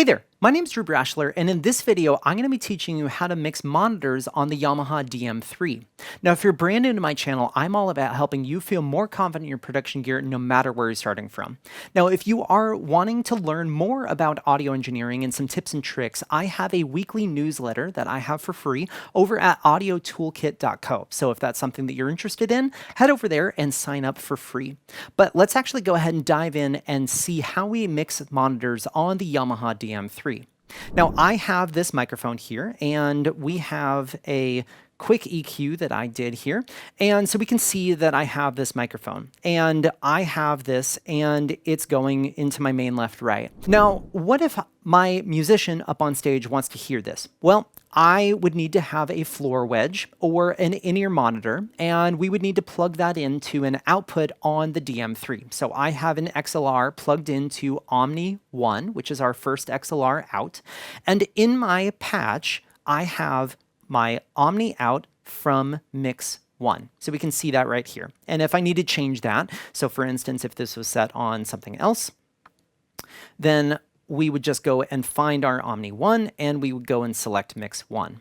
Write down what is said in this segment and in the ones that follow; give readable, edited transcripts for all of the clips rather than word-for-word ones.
Hey there, my name's Brashler, and in this video, I'm going to be teaching you how to mix monitors on the Yamaha DM3. Now, if you're brand new to my channel, I'm all about helping you feel more confident in your production gear no matter where you're starting from. Now, if you are wanting to learn more about audio engineering and some tips and tricks, I have a weekly newsletter that I have for free over at audiotoolkit.co. So if that's something that you're interested in, head over there and sign up for free. But let's actually go ahead and dive in and see how we mix monitors on the Yamaha DM3. Now, I have this microphone here, and we have a quick EQ that I did here. And so we can see that I have this microphone, and I have this, and it's going into my main left right. Now, what if my musician up on stage wants to hear this? Well, I would need to have a floor wedge or an in-ear monitor, and we would need to plug that into an output on the DM3. So I have an XLR plugged into Omni 1, which is our first XLR out. And in my patch, I have my Omni out from Mix 1. So we can see that right here. And if I need to change that, so for instance, if this was set on something else, then we would just go and find our Omni 1, and we would go and select Mix 1.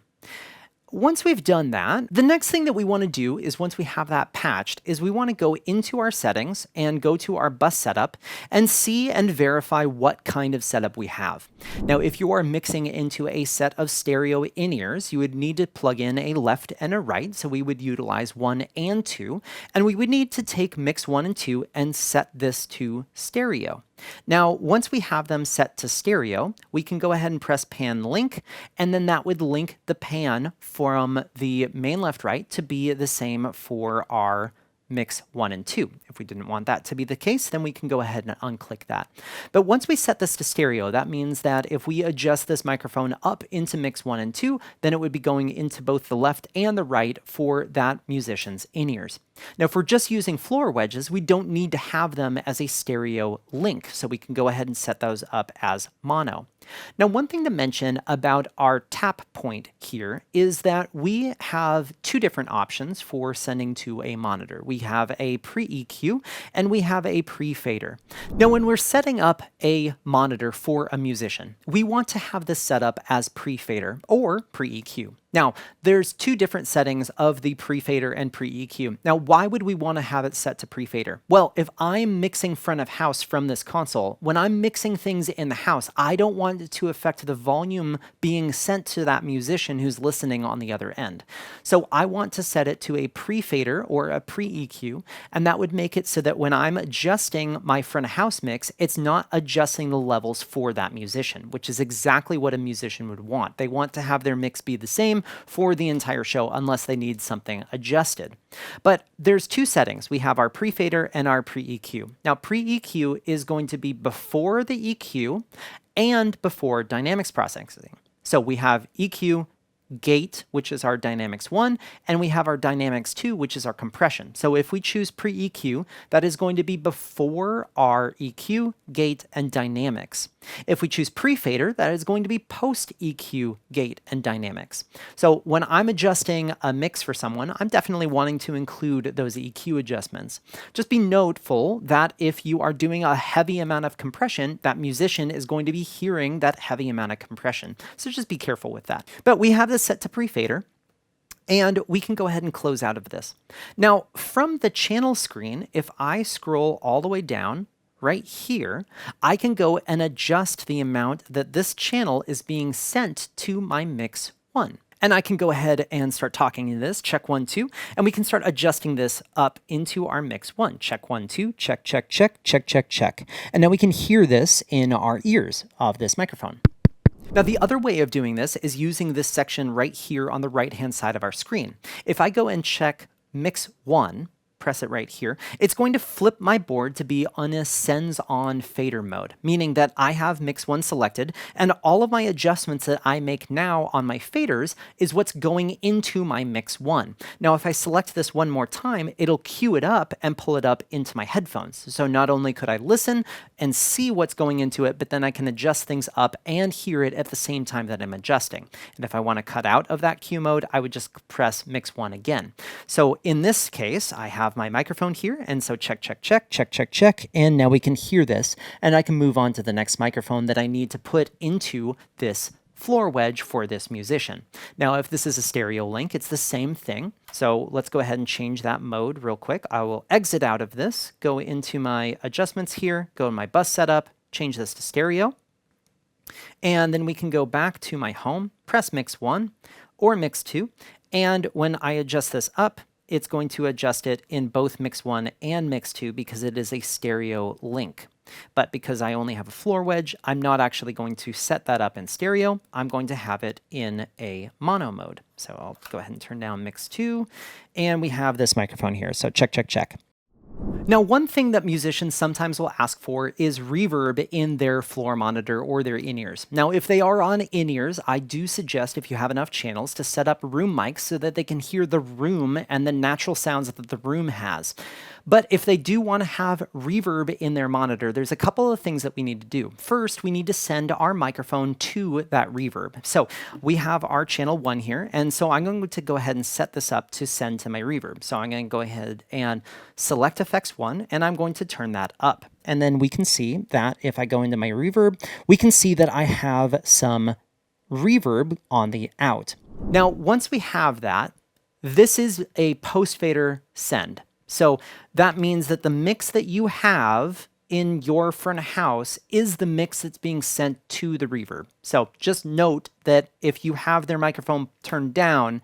Once we've done that, the next thing that we want to do is, once we have that patched, is we want to go into our settings and go to our bus setup and see and verify what kind of setup we have. Now, if you are mixing into a set of stereo in-ears, you would need to plug in a left and a right. So we would utilize 1 and 2, and we would need to take Mix 1 and 2 and set this to stereo. Now, once we have them set to stereo, we can go ahead and press pan link, and then that would link the pan from the main left right to be the same for our Mix 1 and 2. If we didn't want that to be the case, then we can go ahead and unclick that. But once we set this to stereo, that means that if we adjust this microphone up into Mix 1 and 2, then it would be going into both the left and the right for that musician's in-ears. Now, if we're just using floor wedges, we don't need to have them as a stereo link, so we can go ahead and set those up as mono. Now, one thing to mention about our tap point here is that we have two different options for sending to a monitor. We have a pre-EQ and we have a pre-fader. Now, when we're setting up a monitor for a musician, we want to have this set up as pre-fader or pre-EQ. Now, there's two different settings of the pre-fader and pre-EQ. Now, why would we want to have it set to pre-fader? Well, if I'm mixing front of house from this console, when I'm mixing things in the house, I don't want it to affect the volume being sent to that musician who's listening on the other end. So I want to set it to a pre-fader or a pre-EQ, and that would make it so that when I'm adjusting my front of house mix, it's not adjusting the levels for that musician, which is exactly what a musician would want. They want to have their mix be the same for the entire show unless they need something adjusted. But there's two settings. We have our pre-fader and our pre-EQ. Now, pre-EQ is going to be before the EQ and before dynamics processing. So we have EQ, gate, which is our dynamics 1, and we have our dynamics 2, which is our compression. So if we choose pre-EQ, that is going to be before our EQ, gate, and dynamics. If we choose pre-fader, that is going to be post-EQ, gate, and dynamics. So when I'm adjusting a mix for someone, I'm definitely wanting to include those EQ adjustments. Just be noteful that if you are doing a heavy amount of compression, that musician is going to be hearing that heavy amount of compression. So just be careful with that. But we have this set to pre-fader, and we can go ahead and close out of this. Now, from the channel screen, if I scroll all the way down right here, I can go and adjust the amount that this channel is being sent to my Mix 1. And I can go ahead and start talking in this, check 1, 2, and we can start adjusting this up into our Mix 1. Check 1, 2, check, check, check, check, check, check. And now we can hear this in our ears of this microphone. Now, the other way of doing this is using this section right here on the right-hand side of our screen. If I go and check Mix 1, press it right here, it's going to flip my board to be on a sends on fader mode, meaning that I have Mix 1 selected, and all of my adjustments that I make now on my faders is what's going into my Mix 1. Now, if I select this one more time, it'll cue it up and pull it up into my headphones. So not only could I listen and see what's going into it, but then I can adjust things up and hear it at the same time that I'm adjusting. And if I want to cut out of that cue mode, I would just press mix 1 again. So in this case, I have my microphone here, and so check, check, check, check, check, check, and now we can hear this, and I can move on to the next microphone that I need to put into this floor wedge for this musician. Now, if this is a stereo link, it's the same thing. So let's go ahead and change that mode real quick. I will exit out of this, go into my adjustments here, go to my bus setup, change this to stereo. And then we can go back to my home, press mix 1 or mix 2. And when I adjust this up, it's going to adjust it in both mix 1 and mix 2 because it is a stereo link. But because I only have a floor wedge, I'm not actually going to set that up in stereo. I'm going to have it in a mono mode. So I'll go ahead and turn down mix 2, and we have this microphone here. So check, check, check. Now, one thing that musicians sometimes will ask for is reverb in their floor monitor or their in-ears. Now, if they are on in-ears, I do suggest, if you have enough channels, to set up room mics so that they can hear the room and the natural sounds that the room has. But if they do want to have reverb in their monitor, there's a couple of things that we need to do. First, we need to send our microphone to that reverb. So we have our channel 1 here, and so I'm going to go ahead and set this up to send to my reverb. So I'm going to go ahead and select effects 1, and I'm going to turn that up. And then we can see that if I go into my reverb, we can see that I have some reverb on the out. Now, once we have that, this is a post-fader send. So that means that the mix that you have in your front of house is the mix that's being sent to the reverb. So just note that if you have their microphone turned down,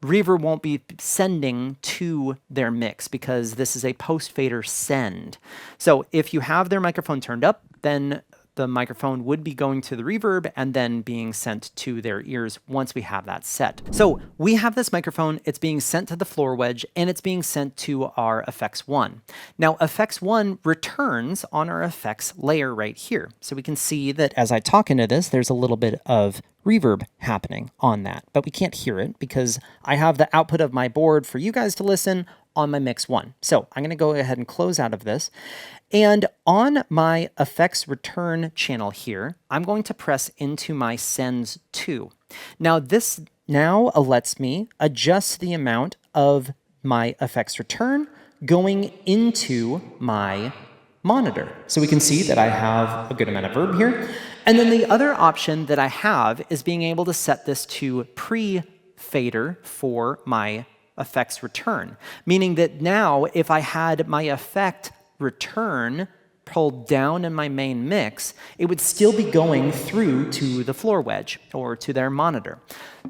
reverb won't be sending to their mix because this is a post-fader send. So if you have their microphone turned up, then the microphone would be going to the reverb and then being sent to their ears once we have that set. So we have this microphone, it's being sent to the floor wedge, and it's being sent to our effects 1. Now, effects 1 returns on our effects layer right here. So we can see that as I talk into this, there's a little bit of reverb happening on that, but we can't hear it because I have the output of my board for you guys to listen on my mix 1. So I'm going to go ahead and close out of this. And on my effects return channel here, I'm going to press into my sends to. Now this now lets me adjust the amount of my effects return going into my monitor. So we can see that I have a good amount of verb here. And then the other option that I have is being able to set this to pre-fader for my effects return, meaning that now if I had my effect return pulled down in my main mix, it would still be going through to the floor wedge or to their monitor.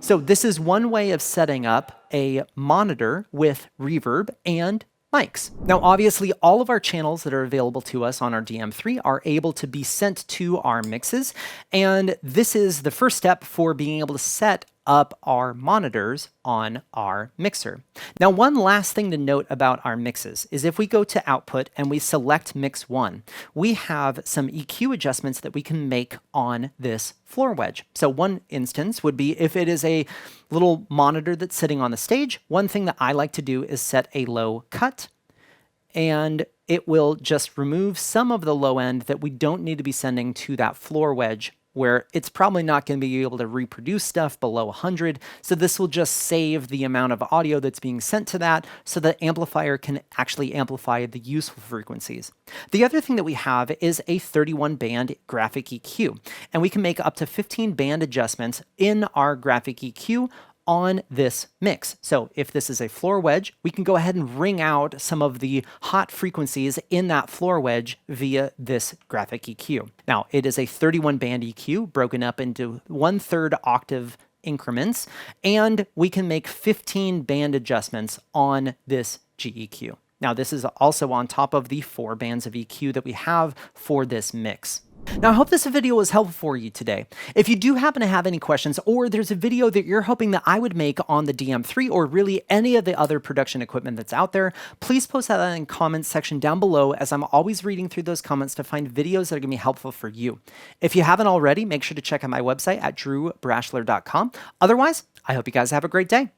So this is one way of setting up a monitor with reverb and mics. Now, obviously, all of our channels that are available to us on our DM3 are able to be sent to our mixes, and this is the first step for being able to set up our monitors on our mixer. Now, one last thing to note about our mixes is if we go to output and we select mix 1, we have some EQ adjustments that we can make on this floor wedge. So one instance would be if it is a little monitor that's sitting on the stage, one thing that I like to do is set a low cut, and it will just remove some of the low end that we don't need to be sending to that floor wedge, where it's probably not going to be able to reproduce stuff below 100. So this will just save the amount of audio that's being sent to that so the amplifier can actually amplify the useful frequencies. The other thing that we have is a 31 band graphic EQ, and we can make up to 15 band adjustments in our graphic EQ on this mix. So if this is a floor wedge, we can go ahead and ring out some of the hot frequencies in that floor wedge via this graphic EQ. Now, it is a 31 band EQ broken up into 1/3 octave increments, and we can make 15 band adjustments on this GEQ. Now, this is also on top of the 4 bands of EQ that we have for this mix. Now, I hope this video was helpful for you today. If you do happen to have any questions, or there's a video that you're hoping that I would make on the DM3 or really any of the other production equipment that's out there, please post that in the comments section down below, as I'm always reading through those comments to find videos that are going to be helpful for you. If you haven't already, make sure to check out my website at drewbrashler.com. Otherwise, I hope you guys have a great day.